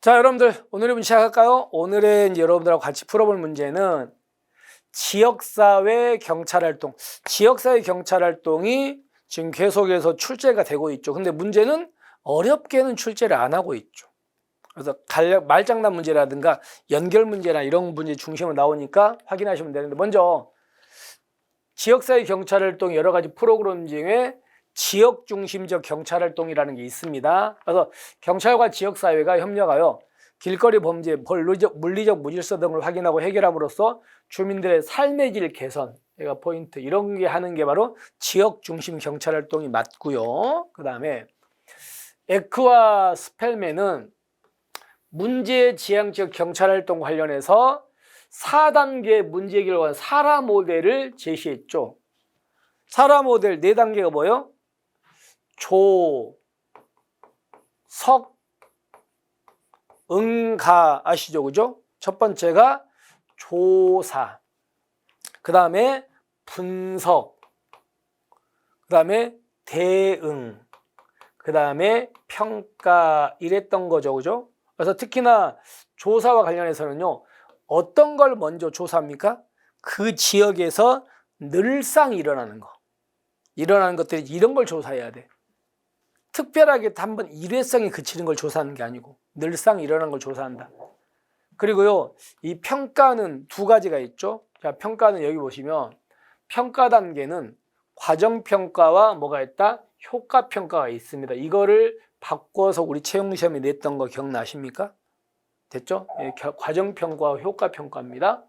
자, 여러분들 오늘의 문제 시작할까요? 오늘의 이제 여러분들하고 같이 풀어볼 문제는 지역사회 경찰활동. 지역사회 경찰활동이 지금 계속해서 출제가 되고 있죠. 근데 문제는 어렵게는 출제를 안 하고 있죠. 그래서 말장난 문제라든가 연결 문제나 이런 문제 중심으로 나오니까 확인하시면 되는데, 먼저 지역사회 경찰활동 여러 가지 프로그램 중에 지역 중심적 경찰활동이라는 게 있습니다. 그래서 경찰과 지역사회가 협력하여 길거리 범죄, 물리적 무질서 등을 확인하고 해결함으로써 주민들의 삶의 질 개선, 얘가 포인트, 이런 게 하는 게 바로 지역 중심 경찰활동이 맞고요. 그 다음에 에크와 스펠맨은 문제지향적 경찰활동 관련해서 4단계 문제 해결을 위한 사라 모델을 제시했죠. 사라 모델 4단계가 뭐예요? 조, 석, 응가 아시죠? 그죠? 첫 번째가 조사, 그 다음에 분석, 그 다음에 대응, 그 다음에 평가, 이랬던 거죠. 그죠? 그래서 특히나 조사와 관련해서는요, 어떤 걸 먼저 조사합니까? 그 지역에서 늘상 일어나는 거, 일어나는 것들이 이런 걸 조사해야 돼. 특별하게 한번 일회성에 그치는 걸 조사하는 게 아니고 늘상 일어나는 걸 조사한다. 그리고요, 이 평가는 두 가지가 있죠. 자, 평가는 여기 보시면 평가 단계는 과정평가와 뭐가 있다? 효과평가가 있습니다. 이거를 바꿔서 우리 채용시험에 냈던 거 기억나십니까? 됐죠? 예, 과정평가와 효과평가입니다.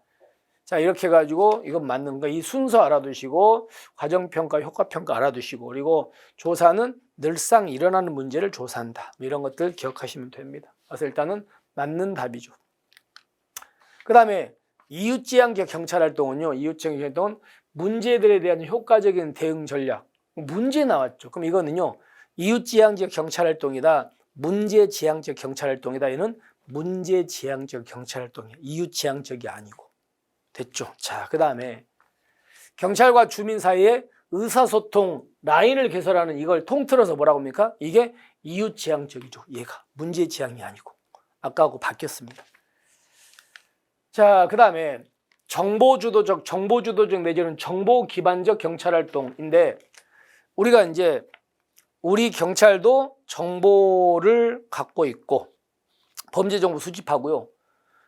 자, 이렇게 해가지고 이건 맞는 거, 이 순서 알아두시고 과정평가, 효과평가 알아두시고, 그리고 조사는 늘상 일어나는 문제를 조사한다. 이런 것들 기억하시면 됩니다. 그래서 일단은 맞는 답이죠. 그 다음에 이웃지향적 경찰활동은요, 이웃지향적 활동은 문제들에 대한 효과적인 대응 전략. 문제 나왔죠. 그럼 이거는요, 이웃지향적 경찰활동이다, 문제지향적 경찰활동이다. 얘는 문제지향적 경찰활동이에요. 이웃지향적이 아니고. 됐죠? 자, 그 다음에 경찰과 주민 사이에 의사소통 라인을 개설하는, 이걸 통틀어서 뭐라고 합니까? 이게 이웃지향적이죠. 얘가 문제지향이 아니고 아까하고 바뀌었습니다. 자, 그 다음에 정보주도적 내지는 정보기반적 경찰활동인데, 우리가 이제 우리 경찰도 정보를 갖고 있고 범죄 정보 수집하고요.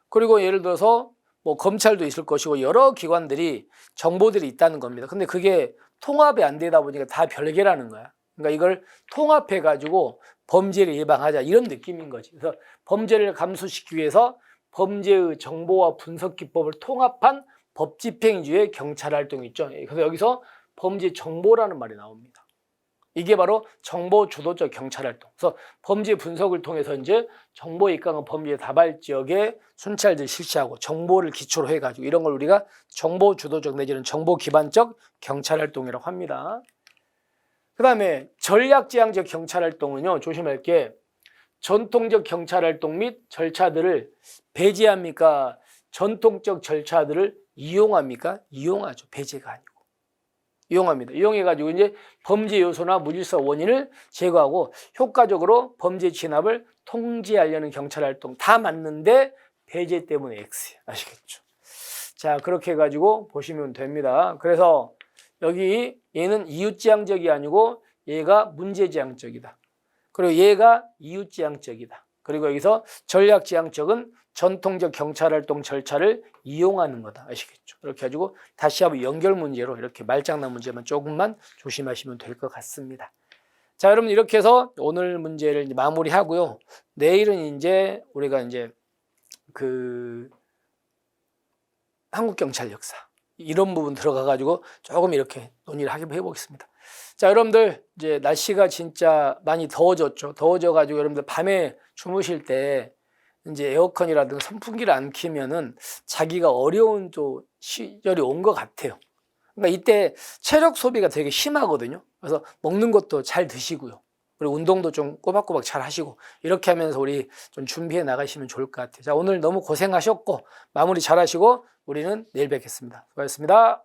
그리고 예를 들어서 뭐 검찰도 있을 것이고 여러 기관들이 정보들이 있다는 겁니다. 근데 그게 통합이 안 되다 보니까 다 별개라는 거야. 그러니까 이걸 통합해 가지고 범죄를 예방하자, 이런 느낌인 거지. 그래서 범죄를 감소시키기 위해서 범죄의 정보와 분석 기법을 통합한 법집행위주의 경찰활동이 있죠. 그래서 여기서 범죄 정보라는 말이 나옵니다. 이게 바로 정보 주도적 경찰활동. 그래서 범죄 분석을 통해서 이제 정보에 입각한 범죄 다발 지역에 순찰들 실시하고 정보를 기초로 해가지고 이런 걸 우리가 정보 주도적 내지는 정보 기반적 경찰활동이라고 합니다. 그 다음에 전략지향적 경찰활동은요, 조심할 게 전통적 경찰활동 및 절차들을 배제합니까? 전통적 절차들을 이용합니까? 이용하죠. 배제가 아니고. 이용합니다. 이용해가지고 이제 범죄 요소나 무질서 원인을 제거하고 효과적으로 범죄 진압을 통제하려는 경찰활동, 다 맞는데 배제 때문에 X. 아시겠죠? 자, 그렇게 해가지고 보시면 됩니다. 그래서 여기 얘는 이웃지향적이 아니고 얘가 문제지향적이다. 그리고 얘가 이웃지향적이다. 그리고 여기서 전략지향적은 전통적 경찰활동 절차를 이용하는 거다. 아시겠죠? 이렇게 해가지고 다시 한번 연결 문제로 이렇게 말장난 문제만 조금만 조심하시면 될 것 같습니다. 자, 여러분 이렇게 해서 오늘 문제를 이제 마무리하고요. 내일은 이제 우리가 이제 그 한국경찰 역사 이런 부분 들어가가지고 조금 이렇게 논의를 해보겠습니다. 자, 여러분들 이제 날씨가 진짜 많이 더워졌죠. 더워져가지고 여러분들 밤에 주무실 때 이제 에어컨이라든가 선풍기를 안 켜면은 자기가 어려운 또 시절이 온 것 같아요. 그러니까 이때 체력 소비가 되게 심하거든요. 그래서 먹는 것도 잘 드시고요. 그리고 운동도 좀 꼬박꼬박 잘 하시고 이렇게 하면서 우리 좀 준비해 나가시면 좋을 것 같아요. 자, 오늘 너무 고생하셨고 마무리 잘 하시고 우리는 내일 뵙겠습니다. 수고하셨습니다.